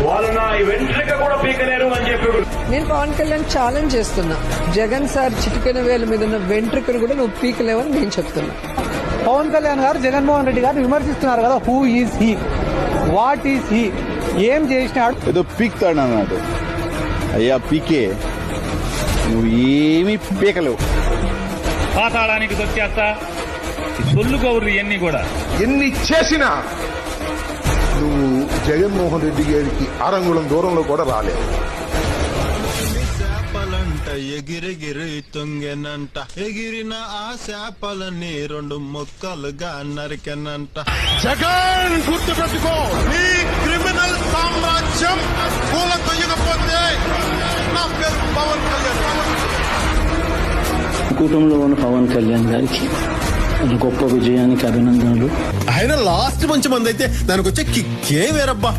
వాళ్ళు నా వెంట్రుక కూడా పీకలేరు అని చెప్పి నేను పవన్ కళ్యాణ్ ఛాలెంజ్ చేస్తున్నా. జగన్ సార్ చిటికెన వేల మీద ఉన్న వెంట్రుకను కూడా నువ్వు పీకలేవని నేను చెప్తున్నా. పవన్ కళ్యాణ్ గారు జగన్మోహన్ రెడ్డి గారు విమర్శిస్తున్నారు కదా, who is he, what is he, ఏం చేసినాడు? ఏదో పీక్తాడు అన్నాడు. అయ్యా పీకే, నువ్వు ఏమీ పీకలేవు. పాతాళానికి దొక్కేస్తా సొల్లు కౌర్లు ఇవన్నీ కూడా ఎన్ని చేసినా నువ్వు జగన్మోహన్ రెడ్డి గారికి అరంగుళం దూరంలో కూడా రాలేవు. చేపలంట ఎగిరెగిరి తుంగెనంట, ఎగిరిన ఆ చేపలని రెండు ముక్కలుగా నరికెనంట. జగన్ గుర్తు పెట్టుకో, నీ క్రిమినల్ సామ్రాజ్యం కూల తొయ్యకపోతే నా పేరు పవన్ కళ్యాణ్. కూటమిలో ఉన్న పవన్ కళ్యాణ్ గారికి గొప్ప విజయానికి అభినందనలు. ఆయన లాస్ట్ మంచి మంది అయితే దానికి వచ్చే కిక్కే వేరబ్బా.